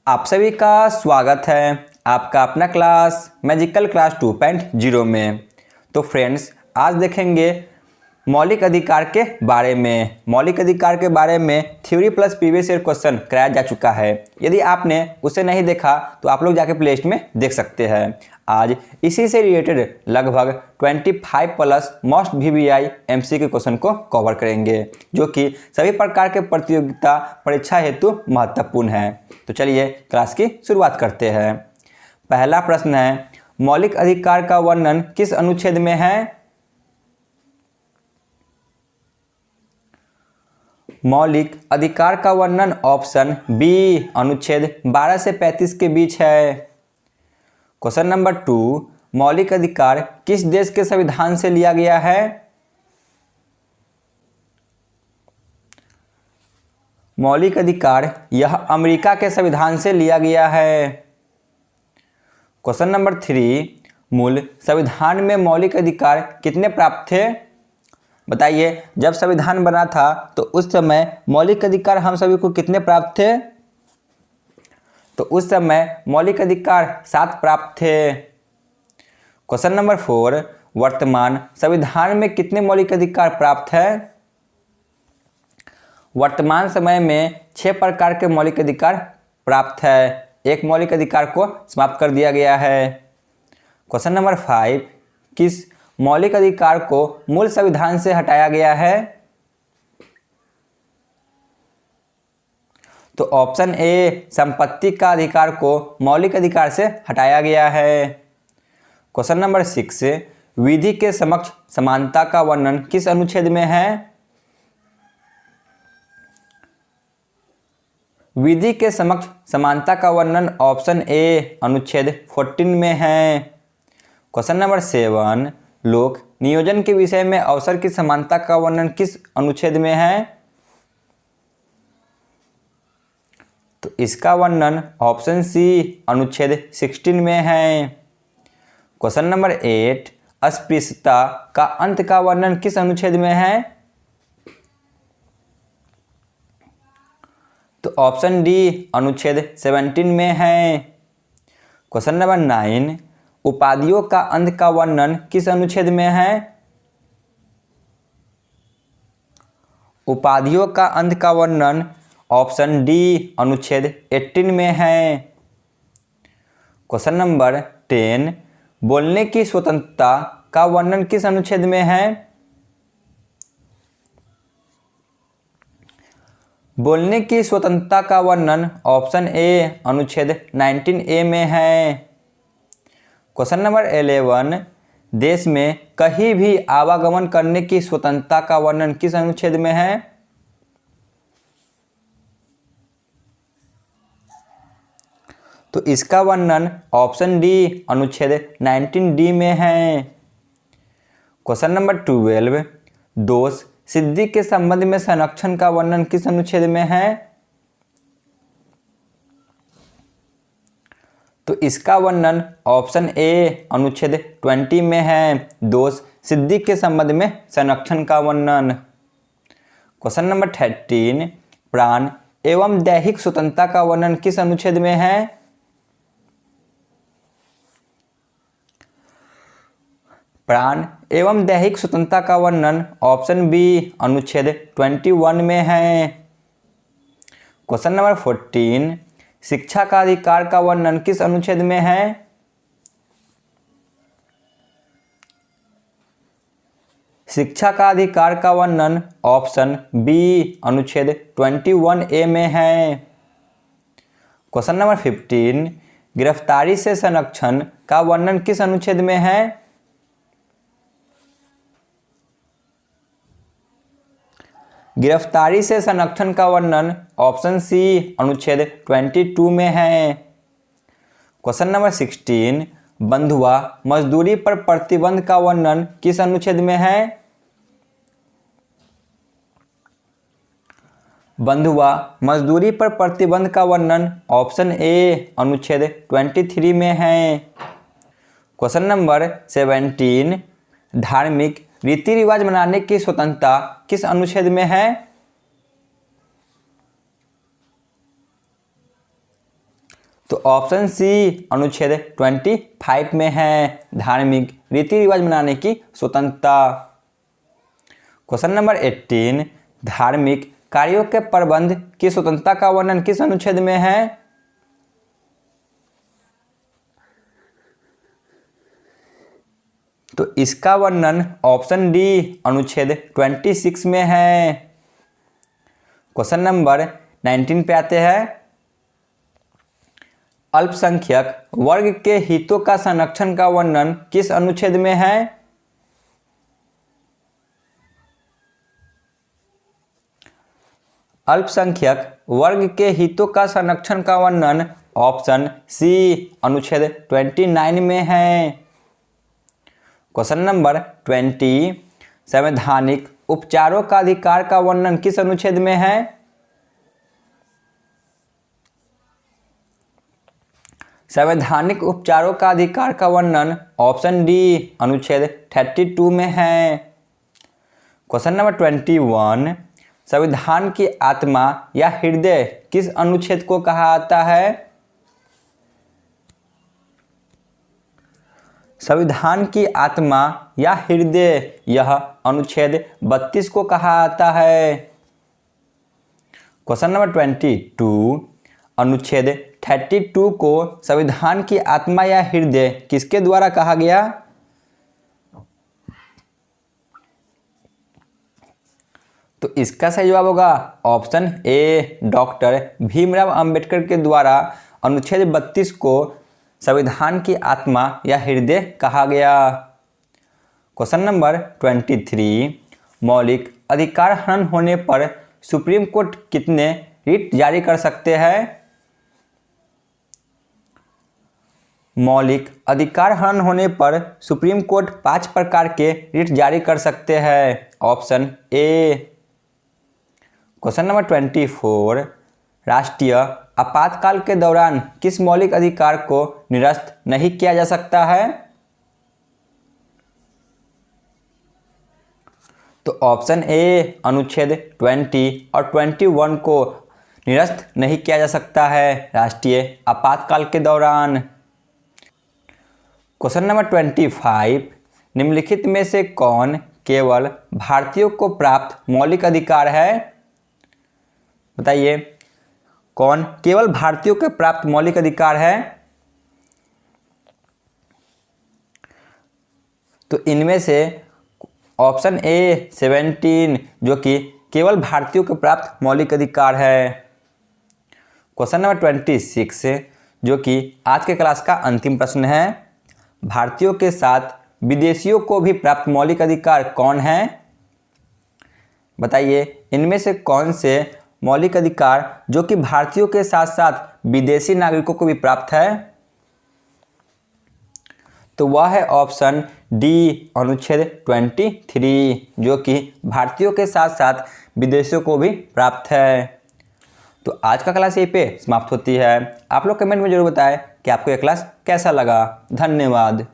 आप सभी का स्वागत है आपका अपना क्लास मैजिकल क्लास 2.0 में। तो फ्रेंड्स, आज देखेंगे मौलिक अधिकार के बारे में। मौलिक अधिकार के बारे में theory plus previous year question कराया जा चुका है। यदि आपने उसे नहीं देखा तो आप लोग जाके प्लेलिस्ट में देख सकते हैं। आज इसी से रिलेटेड लगभग 25 plus most VBI MCQ question को कवर करेंगे, जो कि सभी प्रकार के प्रतियोगिता परीक्षा हेतु महत्वपूर्ण है। तो चलिए क्लास की शुरुआत करते हैं। पहला प्रश्न है, मौलिक अधिकार का वर्णन किस अनुच्छेद में है? मौलिक अधिकार का वर्णन ऑप्शन बी अनुच्छेद 12 से 35 के बीच है। क्वेश्चन नंबर 2, मौलिक अधिकार किस देश के संविधान से लिया गया है? मौलिक अधिकार यह अमेरिका के संविधान से लिया गया है। क्वेश्चन नंबर 3, मूल संविधान में मौलिक अधिकार कितने प्राप्त थे? बताइए, जब संविधान बना था तो उस समय मौलिक अधिकार हम सभी को कितने प्राप्त थे? तो उस समय मौलिक अधिकार 7 प्राप्त थे। क्वेश्चन नंबर 4, वर्तमान संविधान में कितने मौलिक अधिकार प्राप्त है? वर्तमान समय में 6 प्रकार के मौलिक अधिकार प्राप्त है। एक मौलिक अधिकार को समाप्त कर दिया गया है। क्वेश्चन नंबर 5, किस मौलिक अधिकार को मूल संविधान से हटाया गया है? तो ऑप्शन ए संपत्ति का अधिकार को मौलिक अधिकार से हटाया गया है। क्वेश्चन नंबर 6, विधि के समक्ष समानता का वर्णन किस अनुच्छेद में है? विधि के समक्ष समानता का वर्णन ऑप्शन ए अनुच्छेद 14 में है। क्वेश्चन नंबर 7, लोक नियोजन के विषय में अवसर की समानता का वर्णन किस अनुच्छेद में है? तो इसका वर्णन ऑप्शन सी अनुच्छेद 16 में है। क्वेश्चन नंबर 8, अस्पृश्यता का अंत का वर्णन किस अनुच्छेद में है? तो ऑप्शन डी अनुच्छेद 17 में है। क्वेश्चन नंबर 9, उपाधियों का अंत का वर्णन किस अनुच्छेद में है? उपाधियों का अंत का वर्णन ऑप्शन डी अनुच्छेद 18 में है। क्वेश्चन नंबर 10, बोलने की स्वतंत्रता का वर्णन किस अनुच्छेद में है? बोलने की स्वतंत्रता का वर्णन ऑप्शन ए अनुच्छेद 19A में है। क्वेश्चन नंबर 11, देश में कहीं भी आवागमन करने की स्वतंत्रता का वर्णन किस अनुच्छेद में है? तो इसका वर्णन ऑप्शन डी अनुच्छेद 19D में है। क्वेश्चन नंबर 12, दोष सिद्धि के संबंध में संरक्षण का वर्णन किस अनुच्छेद में है? तो इसका वर्णन ऑप्शन ए अनुच्छेद 20 में है, दोष सिद्धि के संबंध में संरक्षण का वर्णन। क्वेश्चन नंबर 13, प्राण एवं दैहिक स्वतंत्रता का वर्णन किस अनुच्छेद में है? प्राण एवं दैहिक स्वतंत्रता का वर्णन ऑप्शन बी अनुच्छेद 21 में है। क्वेश्चन नंबर 14, शिक्षा का अधिकार का वर्णन किस अनुच्छेद में है? शिक्षा का अधिकार का वर्णन ऑप्शन बी अनुच्छेद 21A में है। क्वेश्चन नंबर 15, गिरफ्तारी से संरक्षण का वर्णन किस अनुच्छेद में है? गिरफ्तारी से संरक्षण का वर्णन ऑप्शन सी अनुच्छेद 22 में है। क्वेश्चन नंबर 16, बंधुआ मजदूरी पर प्रतिबंध का वर्णन किस अनुच्छेद में है? बंधुआ मजदूरी पर प्रतिबंध का वर्णन ऑप्शन ए अनुच्छेद 23 में है। क्वेश्चन नंबर 17, धार्मिक रीति रिवाज मनाने की स्वतंत्रता किस अनुच्छेद में है? तो ऑप्शन सी अनुच्छेद 25 में है, धार्मिक रीति रिवाज मनाने की स्वतंत्रता। क्वेश्चन नंबर 18, धार्मिक कार्यों के प्रबंध की स्वतंत्रता का वर्णन किस अनुच्छेद में है? तो इसका वर्णन ऑप्शन डी अनुच्छेद 26 में है। क्वेश्चन नंबर 19 पे आते हैं, अल्पसंख्यक वर्ग के हितों का संरक्षण का वर्णन किस अनुच्छेद में है? अल्पसंख्यक वर्ग के हितों का संरक्षण का वर्णन ऑप्शन सी अनुच्छेद 29 में है। क्वेश्चन नंबर 20, संवैधानिक उपचारों का अधिकार का वर्णन किस अनुच्छेद में है? संवैधानिक उपचारों का अधिकार का वर्णन ऑप्शन डी अनुच्छेद 32 में है। क्वेश्चन नंबर 21, संविधान की आत्मा या हृदय किस अनुच्छेद को कहा जाता है? संविधान की आत्मा या हृदय यह अनुच्छेद 32 को कहा जाता है। क्वेश्चन नंबर 22, अनुच्छेद 32 को संविधान की आत्मा या हृदय किसके द्वारा कहा गया? तो इसका सही जवाब होगा option A doctor Bhimrao Ambedkar के द्वारा अनुच्छेद 32 को संविधान की आत्मा या हृदय कहा गया। क्वेश्चन नंबर 23, मौलिक अधिकार हनन होने पर सुप्रीम कोर्ट कितने रिट जारी कर सकते हैं? मौलिक अधिकार हनन होने पर सुप्रीम कोर्ट 5 प्रकार के रिट जारी कर सकते हैं। Option A. क्वेश्चन नंबर 24, राष्ट्रीय आपातकाल के दौरान किस मौलिक अधिकार को निरस्त नहीं किया जा सकता है? तो ऑप्शन ए अनुच्छेद 20 और 21 को निरस्त नहीं किया जा सकता है राष्ट्रीय आपातकाल के दौरान। क्वेश्चन नंबर 25, निम्नलिखित में से कौन केवल भारतीयों को प्राप्त मौलिक अधिकार है? बताइए, कौन केवल भारतीयों को प्राप्त मौलिक अधिकार है? तो इनमें से ऑप्शन ए 17 जो कि केवल भारतीयों को प्राप्त मौलिक अधिकार है। क्वेश्चन नंबर 26 जो कि आज के क्लास का अंतिम प्रश्न है, भारतीयों के साथ विदेशियों को भी प्राप्त मौलिक अधिकार कौन है? बताइए, इनमें से कौन से मौलिक अधिकार जो कि भारतीयों के साथ साथ विदेशी नागरिकों को भी प्राप्त है? तो वह है ऑप्शन डी अनुच्छेद 23 जो कि भारतीयों के साथ साथ विदेशियों को भी प्राप्त है। तो आज का क्लास यहीं पे समाप्त होती है। आप लोग कमेंट में जरूर बताएं कि आपको यह क्लास कैसा लगा। धन्यवाद।